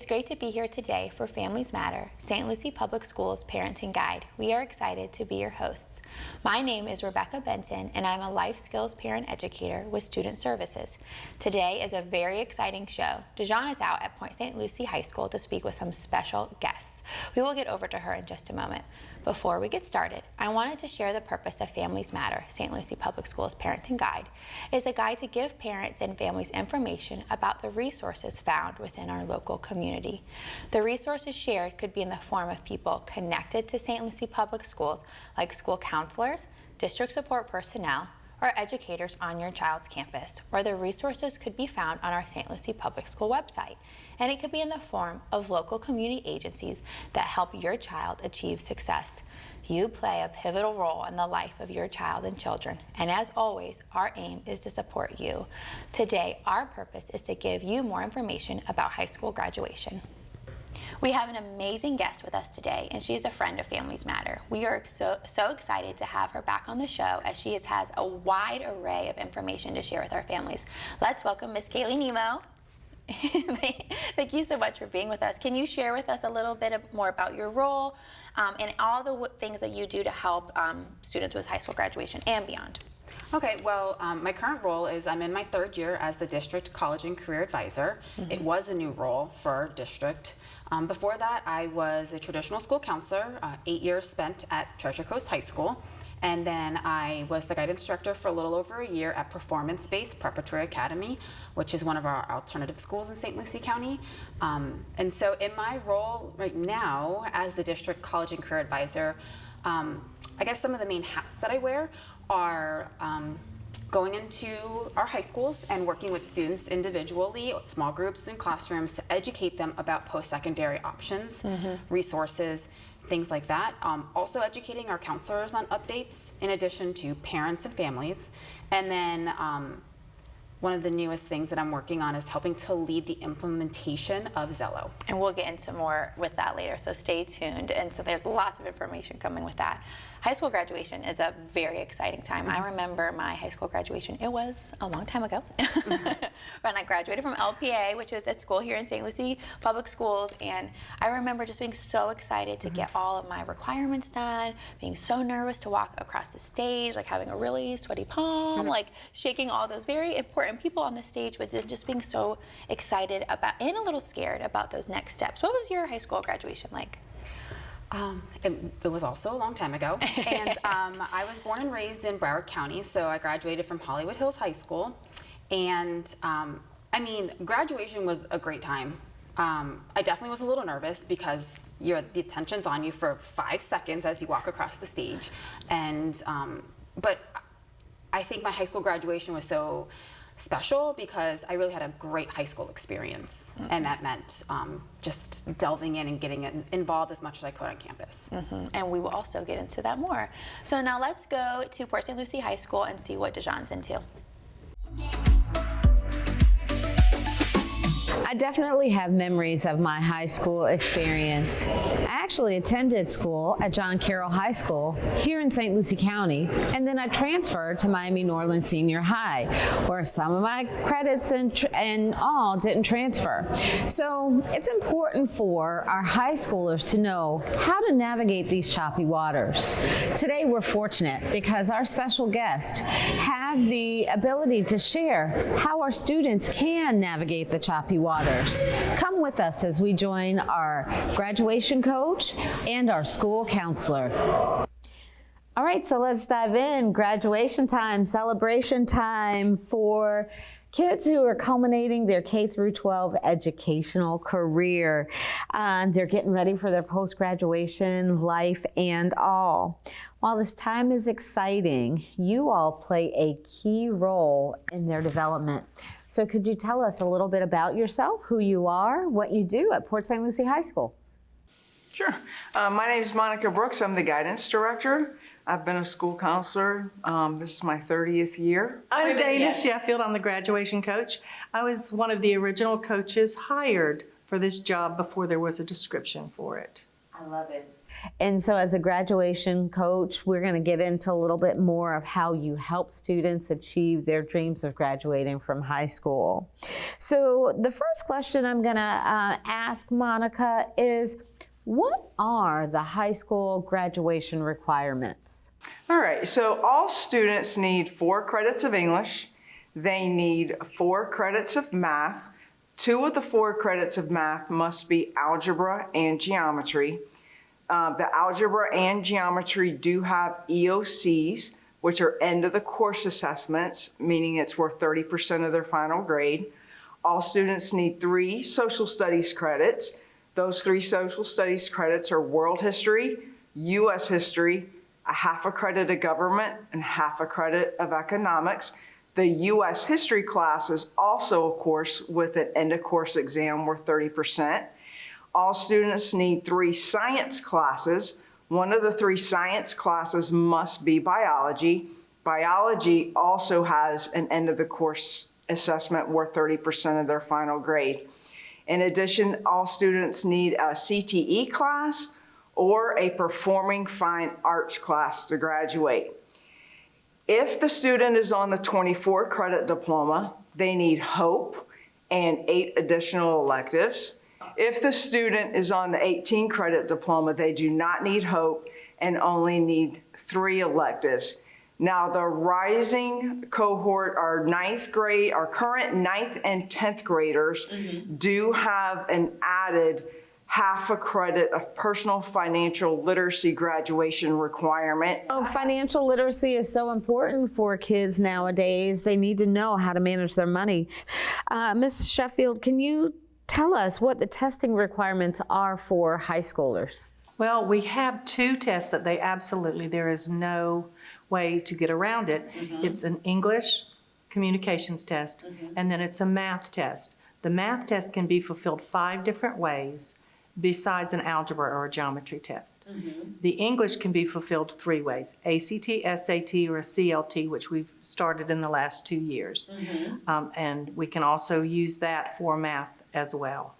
It's great to be here today for Families Matter, St. Lucie Public Schools Parenting Guide. We are excited to be your hosts. My name is Rebecca Benson, and I'm a life skills parent educator with Student Services. Today is a very exciting show. Dijon is out at Point St. Lucie High School to speak with some special guests. We will get over to her in just a moment. Before we get started, I wanted to share the purpose of Families Matter, St. Lucie Public Schools Parenting Guide. It's a guide to give parents and families information about the resources found within our local community. The resources shared could be in the form of people connected to St. Lucie Public Schools, like school counselors, district support personnel, or educators on your child's campus, or the resources could be found on our St. Lucie Public School website. And it could be in the form of local community agencies that help your child achieve success. You play a pivotal role in the life of your child and children, and as always, our aim is to support you. Today, our purpose is to give you more information about high school graduation. We have an amazing guest with us today, and she's a friend of Families Matter. We are so excited to have her back on the show, as she has a wide array of information to share with our families. Let's welcome Miss Kaylee Nemo. Thank you so much for being with us. Can you share with us a little bit more about your role and all the things that you do to help students with high school graduation and beyond? Okay, well, my current role is I'm in my third year as the District College and Career Advisor. It was a new role for our district. Before that, I was a traditional school counselor, 8 years spent at Treasure Coast High School. And then I was the guidance director for a little over a year at Performance Based Preparatory Academy, which is one of our alternative schools in St. Lucie County. And so in my role right now as the District College and Career Advisor, I guess some of the main hats that I wear are going into our high schools and working with students individually, small groups and classrooms, to educate them about post-secondary options, resources, things like that. Also educating our counselors on updates in addition to parents and families. And then one of the newest things that I'm working on is helping to lead the implementation of Zello. And we'll get into more with that later, so stay tuned. And so there's lots of information coming with that. High school graduation is a very exciting time. I remember my high school graduation. It was a long time ago. When I graduated from LPA, which is a school here in St. Lucie Public Schools, and I remember just being so excited to get all of my requirements done, being so nervous to walk across the stage, like having a really sweaty palm, like shaking all those very important people on the stage, but just being so excited about and a little scared about those next steps. What was your high school graduation like? It was also a long time ago, and I was born and raised in Broward County, so I graduated from Hollywood Hills High School, and I mean, graduation was a great time. I definitely was a little nervous because the attention's on you for 5 seconds as you walk across the stage, and but I think my high school graduation was so special because I really had a great high school experience, and that meant just delving in and getting involved as much as I could on campus. And we will also get into that more. So now let's go to Port St. Lucie High School and see what Dijon's into. I definitely have memories of my high school experience. I actually attended school at John Carroll High School here in St. Lucie County, and then I transferred to Miami-Norland Senior High, where some of my credits and all didn't transfer. So it's important for our high schoolers to know how to navigate these choppy waters. Today we're fortunate because our special guests have the ability to share how our students can navigate the choppy waters. Come with us as we join our graduation coach and our school counselor. All right, so let's dive in. Graduation time, celebration time for kids who are culminating their K through 12 educational career. They're getting ready for their post-graduation life and all. While this time is exciting, you all play a key role in their development. So could you tell us a little bit about yourself, who you are, what you do at Port St. Lucie High School? Sure. My name is Monica Brooks. I'm the guidance director. I've been a school counselor. This is my 30th year. I'm Dana Sheffield. I'm the graduation coach. I was one of the original coaches hired for this job before there was a description for it. I love it. And so as a graduation coach, we're going to get into a little bit more of how you help students achieve their dreams of graduating from high school. So the first question I'm going to ask Monica is, what are the high school graduation requirements? All right, so all students need 4 credits of English. They need 4 credits of math. 2 of the 4 credits of math must be algebra and geometry. The algebra and geometry do have EOCs, which are end of the course assessments, meaning it's worth 30% of their final grade. All students need 3 social studies credits. Those 3 social studies credits are world history, U.S. history, a half a credit of government, and half a credit of economics. The U.S. history class is also a course with an end of course exam worth 30%. All students need 3 science classes. One of the 3 science classes must be biology. Biology also has an end of the course assessment worth 30% of their final grade. In addition, all students need a CTE class or a performing fine arts class to graduate. If the student is on the 24 credit diploma, they need HOPE and 8 additional electives. If the student is on the 18 credit diploma, they do not need HOPE and only need 3 electives. Now the rising cohort, our 9th grade, our current 9th and 10th graders do have an added half a credit of personal financial literacy graduation requirement. Oh, financial literacy is so important for kids nowadays. They need to know how to manage their money. Ms. Sheffield, can you tell us what the testing requirements are for high schoolers? Well, we have 2 tests that there is no way to get around it. It's an English communications test, and then it's a math test. The math test can be fulfilled 5 different ways besides an algebra or a geometry test. The English can be fulfilled 3 ways: ACT, SAT, or a CLT, which we've started in the last 2 years. And we can also use that for math as well.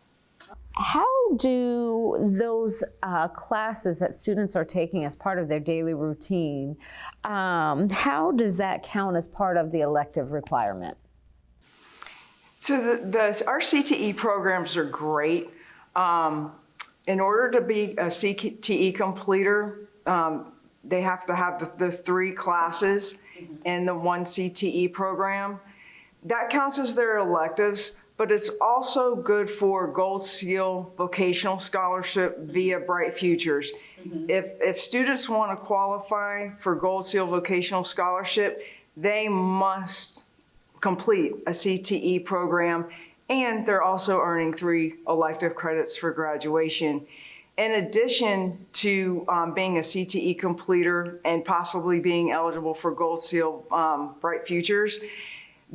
How do those classes that students are taking as part of their daily routine, how does that count as part of the elective requirement? So our CTE programs are great. In order to be a CTE completer, they have to have the 3 classes in the 1 CTE program. That counts as their electives, but it's also good for Gold Seal Vocational Scholarship via Bright Futures. If students want to qualify for Gold Seal Vocational Scholarship, they must complete a CTE program, and they're also earning 3 elective credits for graduation. In addition to being a CTE completer and possibly being eligible for Gold Seal Bright Futures,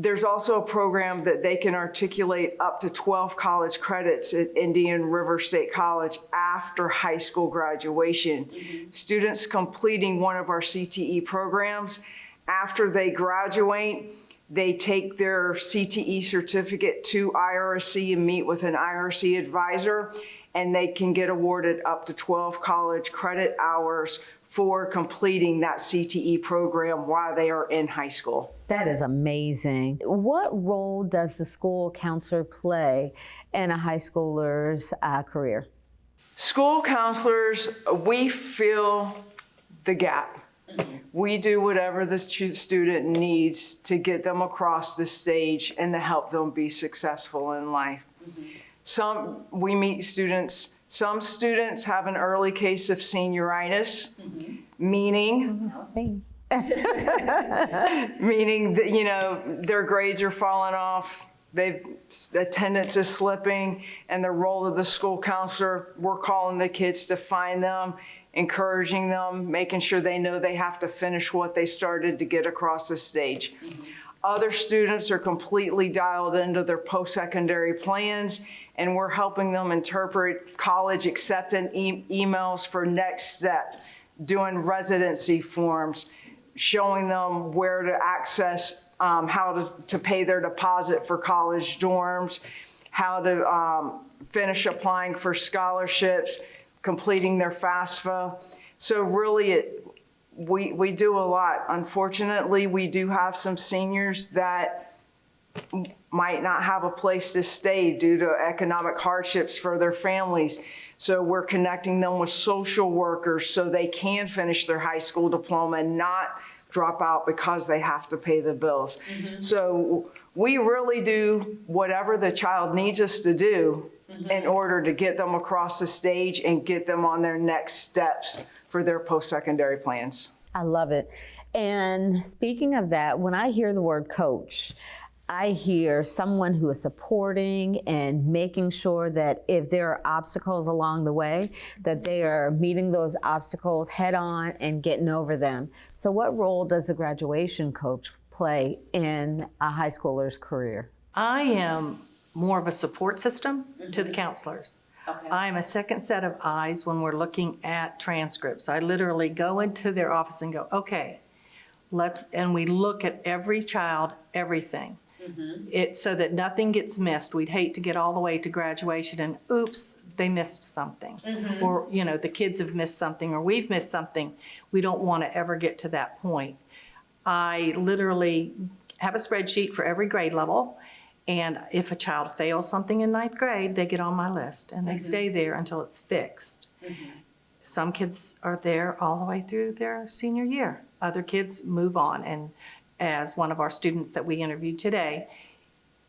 there's also a program that they can articulate up to 12 college credits at Indian River State College after high school graduation. Students completing one of our CTE programs, after they graduate, they take their CTE certificate to IRC and meet with an IRC advisor, and they can get awarded up to 12 college credit hours for completing that CTE program while they are in high school. That is amazing. What role does the school counselor play in a high schooler's career? School counselors, we fill the gap. We do whatever the student needs to get them across the stage and to help them be successful in life. We meet students. Some students have an early case of senioritis, meaning That was me. meaning that, their grades are falling off, attendance is slipping, and the role of the school counselor, we're calling the kids to find them, encouraging them, making sure they know they have to finish what they started to get across the stage. Other students are completely dialed into their post-secondary plans, and we're helping them interpret college acceptance emails for next step, doing residency forms, showing them where to access, how to pay their deposit for college dorms, how to finish applying for scholarships, completing their FAFSA. So really, we do a lot. Unfortunately, we do have some seniors that might not have a place to stay due to economic hardships for their families. So we're connecting them with social workers so they can finish their high school diploma and not drop out because they have to pay the bills. So we really do whatever the child needs us to do in order to get them across the stage and get them on their next steps for their post-secondary plans. I love it. And speaking of that, when I hear the word coach, I hear someone who is supporting and making sure that if there are obstacles along the way, that they are meeting those obstacles head on and getting over them. So what role does the graduation coach play in a high schooler's career? I am more of a support system to the counselors. I'm a second set of eyes when we're looking at transcripts. I literally go into their office and go, okay, and we look at every child, everything. So that nothing gets missed. We'd hate to get all the way to graduation and oops, they missed something. Or, the kids have missed something or we've missed something. We don't want to ever get to that point. I literally have a spreadsheet for every grade level. And if a child fails something in 9th grade, they get on my list and they stay there until it's fixed. Some kids are there all the way through their senior year. Other kids move on. And as one of our students that we interviewed today,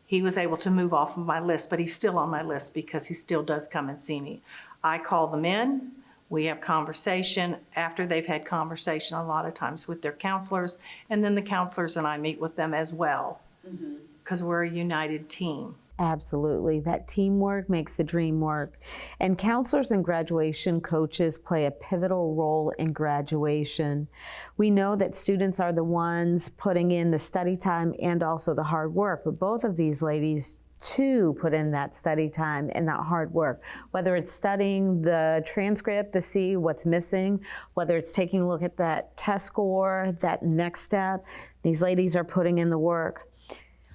he was able to move off of my list, but he's still on my list because he still does come and see me. I call them in, we have conversation. After they've had conversation a lot of times with their counselors, and then the counselors and I meet with them as well, because we're a united team. Absolutely. That teamwork makes the dream work. And counselors and graduation coaches play a pivotal role in graduation. We know that students are the ones putting in the study time and also the hard work, but both of these ladies too put in that study time and that hard work, whether it's studying the transcript to see what's missing, whether it's taking a look at that test score, that next step, these ladies are putting in the work.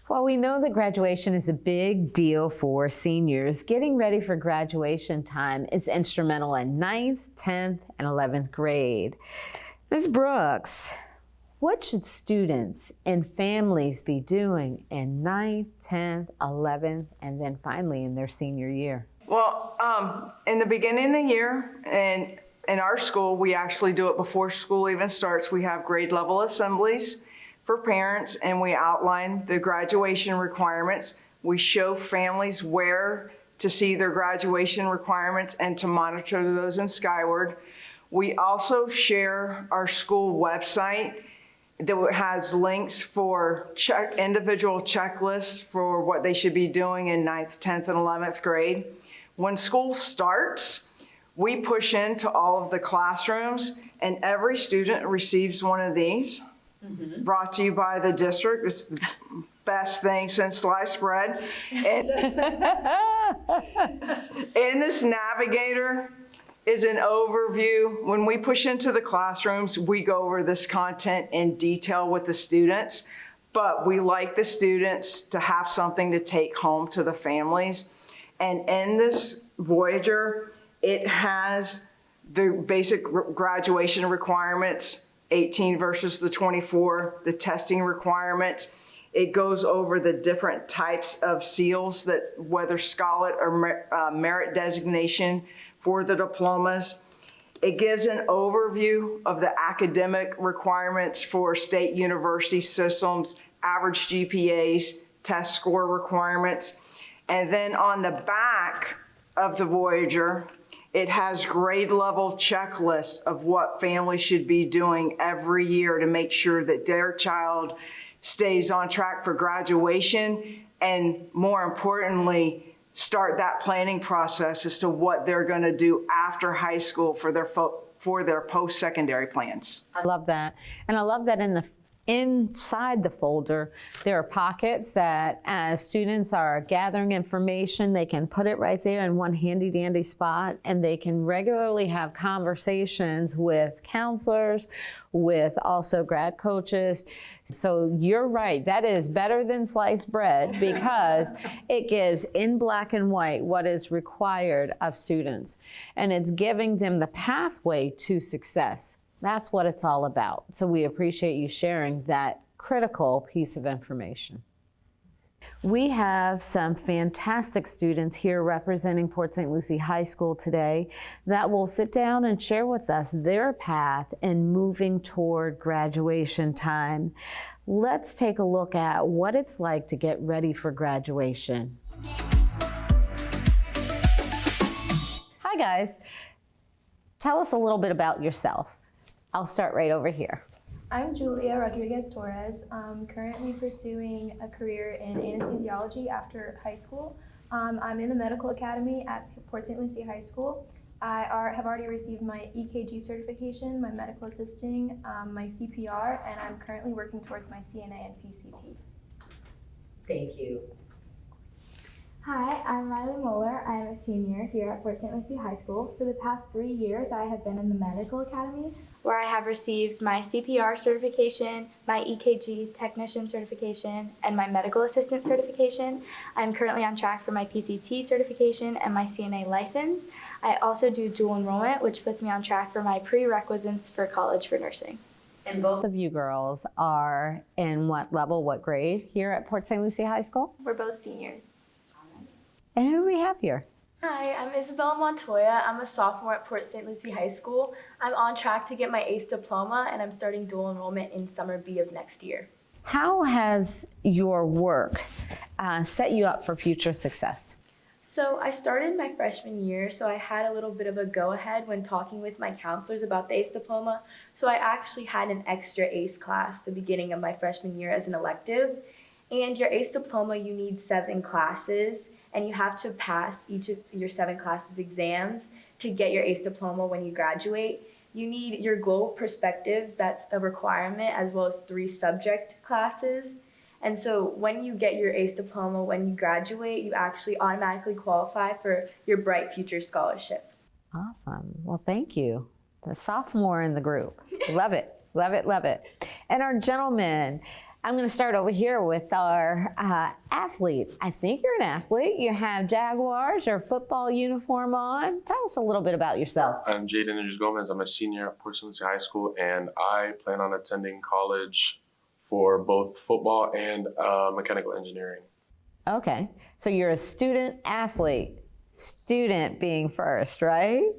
Well, we know that graduation is a big deal for seniors. Getting ready for graduation time is instrumental in 9th, 10th, and 11th grade. Ms. Brooks, what should students and families be doing in 9th, 10th, 11th, and then finally in their senior year? Well, in the beginning of the year, and in our school, we actually do it before school even starts. We have grade level assemblies for parents, and we outline the graduation requirements. We show families where to see their graduation requirements and to monitor those in Skyward. We also share our school website that has links for individual checklists for what they should be doing in 9th, 10th, and 11th grade. When school starts, we push into all of the classrooms, and every student receives one of these. Brought to you by the district. It's the best thing since sliced bread. And in this navigator is an overview. When we push into the classrooms, we go over this content in detail with the students, but we like the students to have something to take home to the families. And in this Voyager, it has the basic graduation requirements, 18 versus the 24, the testing requirements. It goes over the different types of seals, that whether Scholar or merit designation for the diplomas. It gives an overview of the academic requirements for state university systems, average GPAs, test score requirements. And then on the back of the Voyager, it has grade level checklists of what families should be doing every year to make sure that their child stays on track for graduation, and more importantly, start that planning process as to what they're going to do after high school for their post-secondary plans. I love that. And I love that in the inside the folder, there are pockets that as students are gathering information, they can put it right there in one handy dandy spot, and they can regularly have conversations with counselors, with also grad coaches. So you're right, that is better than sliced bread because it gives in black and white what is required of students, and it's giving them the pathway to success. That's what it's all about. So we appreciate you sharing that critical piece of information. We have some fantastic students here representing Port St. Lucie High School today that will sit down and share with us their path in moving toward graduation time. Let's take a look at what it's like to get ready for graduation. Hi guys, tell us a little bit about yourself. I'll start right over here. I'm Julia Rodriguez Torres. I'm currently pursuing a career in anesthesiology after high school. I'm in the medical academy at Port St. Lucie High School. I have already received my EKG certification, my medical assisting, my CPR, and I'm currently working towards my CNA and PCT. Thank you. Hi, I'm Riley Moeller. I am a senior here at Port St. Lucie High School. For the past 3 years, I have been in the medical academy, where I have received my CPR certification, my EKG technician certification, and my medical assistant certification. I'm currently on track for my PCT certification and my CNA license. I also do dual enrollment, which puts me on track for my prerequisites for college for nursing. And both of you girls are in what level, what grade here at Port St. Lucie High School? We're both seniors. And who do we have here? Hi, I'm Isabella Montoya. I'm a sophomore at Port St. Lucie High School. I'm on track to get my ACE diploma, and I'm starting dual enrollment in summer B of next year. How has your work set you up for future success? So I started my freshman year, so I had a little bit of a go-ahead when talking with my counselors about the ACE diploma. So I actually had an extra ACE class the beginning of my freshman year as an elective. And your ACE diploma, you need 7 classes, and you have to pass each of your 7 classes exams to get your ACE diploma when you graduate. You need your global perspectives, that's a requirement, as well as 3 subject classes. And so when you get your ACE diploma, when you graduate, you actually automatically qualify for your Bright Future Scholarship. Awesome. Well, thank you. The sophomore in the group. Love it, love it, love it. And our gentlemen, I'm going to start over here with our athlete. I think you're an athlete. You have Jaguars, your football uniform on. Tell us a little bit about yourself. I'm Jaden Andrews Gomez. I'm a senior at Port St. Lucie High School, and I plan on attending college for both football and mechanical engineering. Okay, so you're a student athlete. Student being first, right?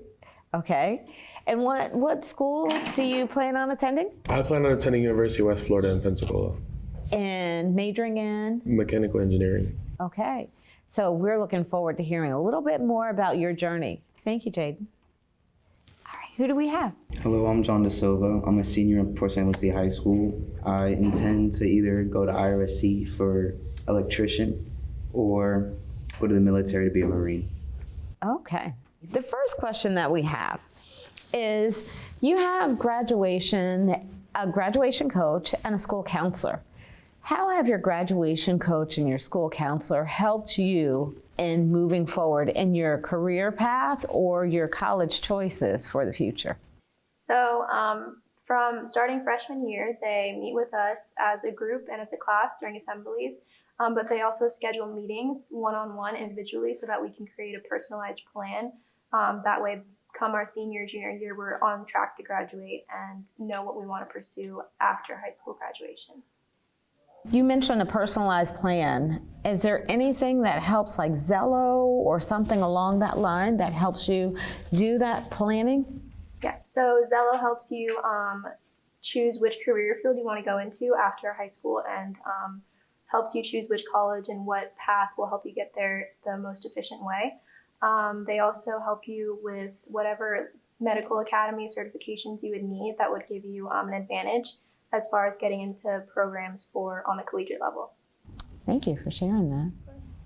Okay. And what school do you plan on attending? I plan on attending University of West Florida in Pensacola. And majoring in? Mechanical engineering. Okay. So we're looking forward to hearing a little bit more about your journey. Thank you, Jaden. All right, who do we have? Hello, I'm John Da Silva. I'm a senior at Port St. Lucie High School. I intend to either go to IRSC for electrician or go to the military to be a Marine. Okay. The first question that we have is you have a graduation coach and a school counselor. How have your graduation coach and your school counselor helped you in moving forward in your career path or your college choices for the future? So from starting freshman year, they meet with us as a group and as a class during assemblies, but they also schedule meetings one-on-one individually so that we can create a personalized plan. That way, come our senior, junior year, we're on track to graduate and know what we want to pursue after high school graduation. You mentioned a personalized plan. Is there anything that helps, like Zello or something along that line, that helps you do that planning? Yeah, so Zello helps you choose which career field you want to go into after high school and helps you choose which college and what path will help you get there the most efficient way. They also help you with whatever medical academy certifications you would need that would give you an advantage as far as getting into programs on the collegiate level. Thank you for sharing that.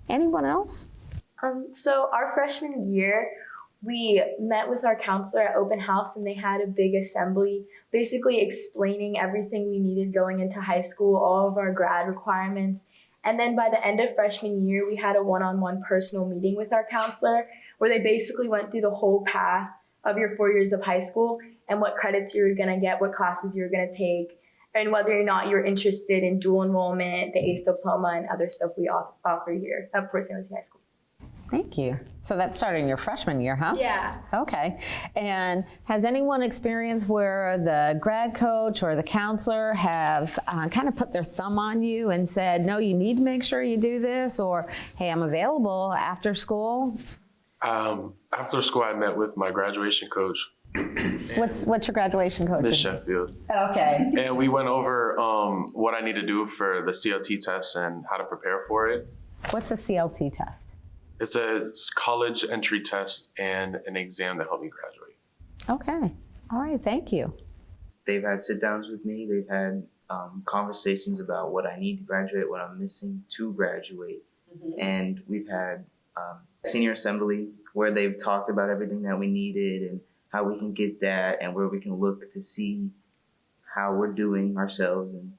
Anyone else? So our freshman year, we met with our counselor at open house, and they had a big assembly basically explaining everything we needed going into high school, all of our grad requirements. And then by the end of freshman year, we had a one-on-one personal meeting with our counselor where they basically went through the whole path of your 4 years of high school and what credits you were going to get, what classes you were going to take, and whether or not you're interested in dual enrollment, the ACE diploma, and other stuff we offer here at Fort St. Lucie High School. Thank you. So that started in your freshman year, huh? Yeah. Okay. And has anyone experienced where the grad coach or the counselor have kind of put their thumb on you and said, no, you need to make sure you do this, or hey, I'm available after school? After school, I met with my graduation coach, What's your graduation coach? Miss Sheffield. Okay. And we went over what I need to do for the CLT test and how to prepare for it. What's a CLT test? It's a college entry test and an exam that helped me graduate. Okay. All right. Thank you. They've had sit downs with me. They've had conversations about what I need to graduate, what I'm missing to graduate. And we've had senior assembly where they've talked about everything that we needed and how we can get that and where we can look to see how we're doing ourselves. And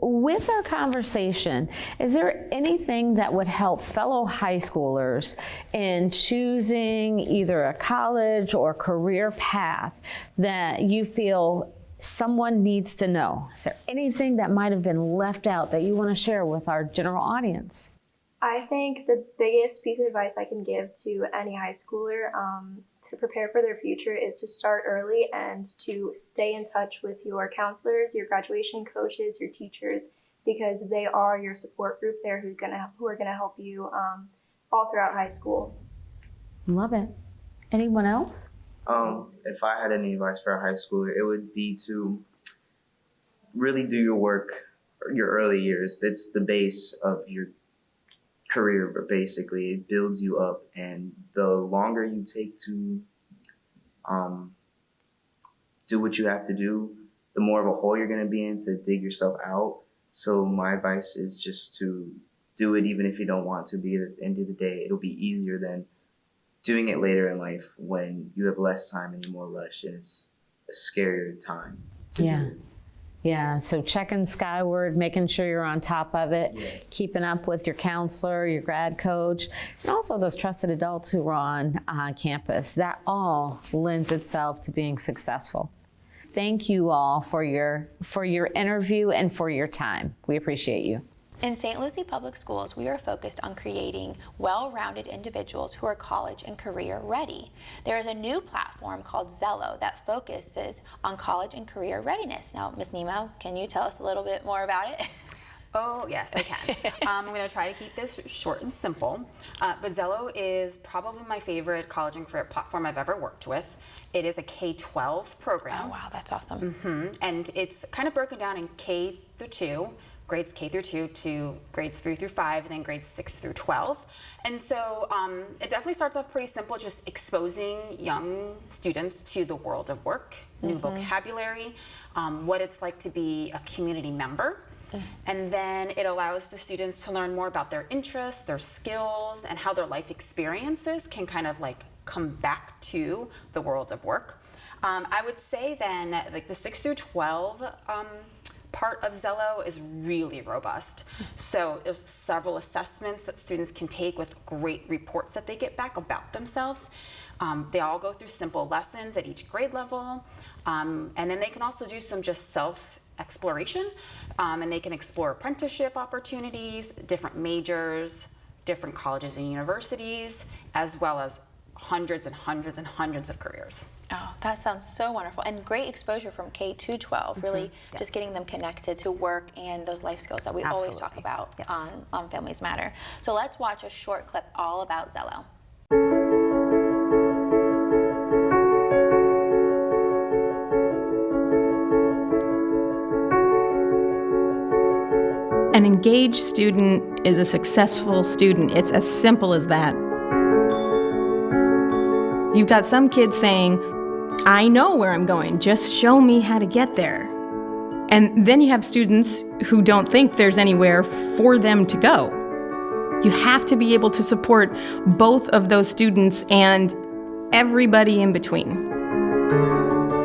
with our conversation, is there anything that would help fellow high schoolers in choosing either a college or career path that you feel someone needs to know? Is there anything that might have been left out that you want to share with our general audience? I think the biggest piece of advice I can give to any high schooler to prepare for their future is to start early and to stay in touch with your counselors, your graduation coaches, your teachers, because they are your support group there who are gonna help you all throughout high school. Love it. Anyone else? If I had any advice for a high schooler, it would be to really do your work your early years. It's the base of your career, but basically it builds you up, and the longer you take to do what you have to do, the more of a hole you're going to be in to dig yourself out. So my advice is just to do it even if you don't want to, because at the end of the day it'll be easier than doing it later in life when you have less time and you're more rushed, and it's a scarier time to do it. Yeah, so checking skyward, making sure you're on top of it, keeping up with your counselor, your grad coach, and also those trusted adults who are on campus. That all lends itself to being successful. Thank you all for your interview and for your time. We appreciate you. In St. Lucie Public Schools, we are focused on creating well-rounded individuals who are college and career ready. There is a new platform called Zello that focuses on college and career readiness. Now, Ms. Nemo, can you tell us a little bit more about it? Oh, yes, I can. I'm going to try to keep this short and simple. But Zello is probably my favorite college and career platform I've ever worked with. It is a K-12 program. Oh, wow, that's awesome. And it's kind of broken down in K through 2. Grades K through 2 to grades 3 through 5, and then grades 6 through 12. And so it definitely starts off pretty simple, just exposing young students to the world of work, new vocabulary, what it's like to be a community member. And then it allows the students to learn more about their interests, their skills, and how their life experiences can kind of like come back to the world of work. I would say then like the 6 through 12 part of Zello is really robust. So there's several assessments that students can take with great reports that they get back about themselves. They all go through simple lessons at each grade level. And then they can also do some just self-exploration. And they can explore apprenticeship opportunities, different majors, different colleges and universities, as well as hundreds and hundreds and hundreds of careers. Oh, that sounds so wonderful. And great exposure from K to 12, really just getting them connected to work and those life skills that we always talk about on Families Matter. So let's watch a short clip all about Zello. An engaged student is a successful student. It's as simple as that. You've got some kids saying, I know where I'm going, just show me how to get there. And then you have students who don't think there's anywhere for them to go. You have to be able to support both of those students and everybody in between.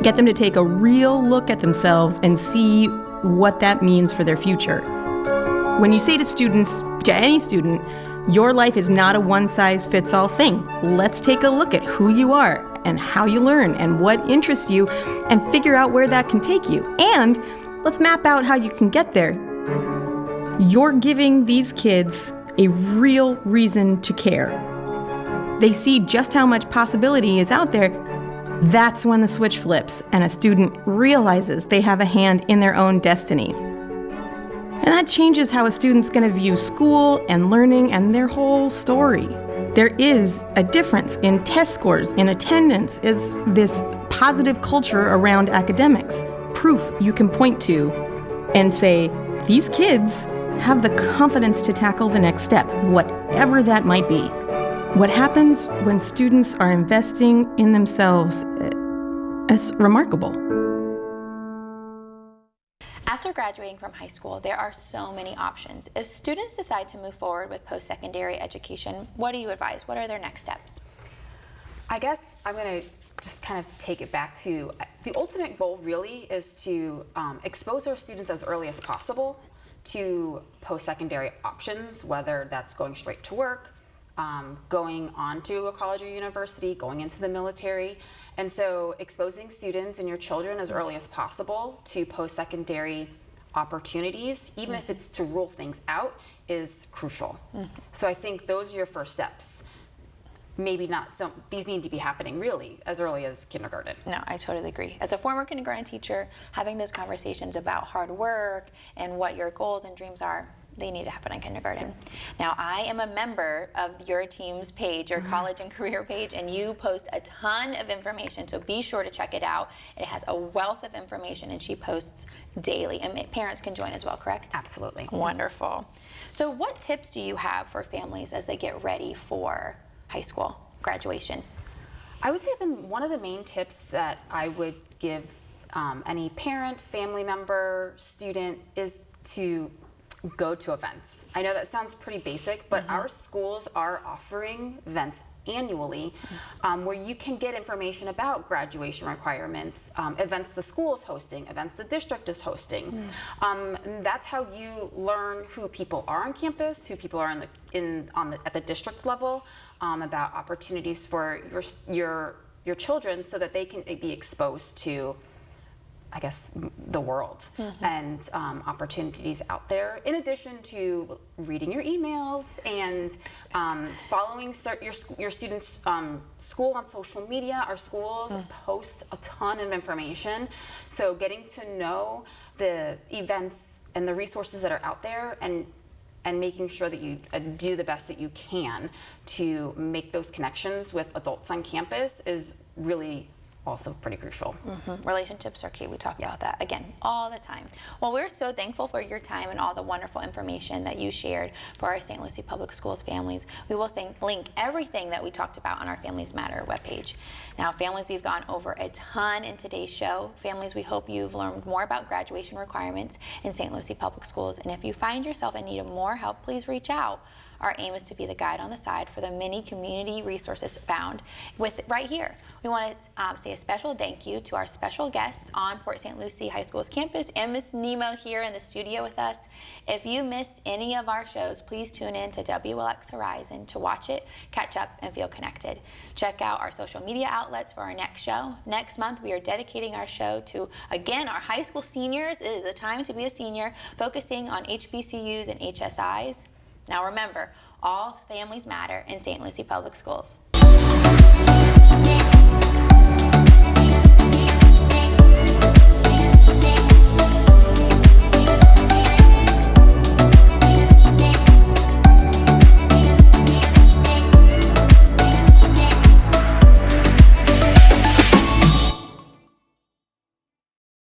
Get them to take a real look at themselves and see what that means for their future. When you say to any student, your life is not a one-size-fits-all thing. Let's take a look at who you are and how you learn and what interests you and figure out where that can take you. And let's map out how you can get there. You're giving these kids a real reason to care. They see just how much possibility is out there. That's when the switch flips and a student realizes they have a hand in their own destiny. And that changes how a student's going to view school and learning and their whole story. There is a difference in test scores, in attendance, is this positive culture around academics. Proof you can point to and say, these kids have the confidence to tackle the next step, whatever that might be. What happens when students are investing in themselves, it's remarkable. After graduating from high school, there are so many options. If students decide to move forward with post-secondary education, what do you advise? What are their next steps? I guess I'm going to just kind of take it back to the ultimate goal really is to expose our students as early as possible to post-secondary options, whether that's going straight to work, going on to a college or university, going into the military. And so exposing students and your children as early as possible to post-secondary opportunities, even if it's to rule things out, is crucial. So I think those are your first steps. Maybe not, so these need to be happening really as early as kindergarten. No, I totally agree. As a former kindergarten teacher, having those conversations about hard work and what your goals and dreams are, they need to happen in kindergarten. Yes. Now, I am a member of your team's page, your college and career page, and you post a ton of information, so be sure to check it out. It has a wealth of information, and she posts daily, and parents can join as well, correct? Absolutely. Wonderful. So what tips do you have for families as they get ready for high school graduation? I would say one of the main tips that I would give any parent, family member, student is to go to events. I know that sounds pretty basic, but our schools are offering events annually where you can get information about graduation requirements, events the school is hosting, events the district is hosting. That's how you learn who people are on campus, who people are at the district level, about opportunities for your children so that they can be exposed to, I guess, the world and opportunities out there, in addition to reading your emails and following your students' school on social media. Our schools post a ton of information, so getting to know the events and the resources that are out there and making sure that you do the best that you can to make those connections with adults on campus is really also pretty crucial. Relationships are key. We talk about that again all the time. Well, we're so thankful for your time and all the wonderful information that you shared for our St. Lucie Public Schools families. We will link everything that we talked about on our Families Matter webpage. Now, families, we've gone over a ton in today's show. Families, we hope you've learned more about graduation requirements in St. Lucie Public Schools. And if you find yourself in need of more help, please reach out. Our aim is to be the guide on the side for the many community resources found right here. We want to say a special thank you to our special guests on Port St. Lucie High School's campus and Miss Nemo here in the studio with us. If you missed any of our shows, please tune in to WLX Horizon to watch it, catch up, and feel connected. Check out our social media outlets for our next show. Next month, we are dedicating our show to, again, our high school seniors. It is a time to be a senior, focusing on HBCUs and HSIs. Now remember, all families matter in St. Lucie Public Schools.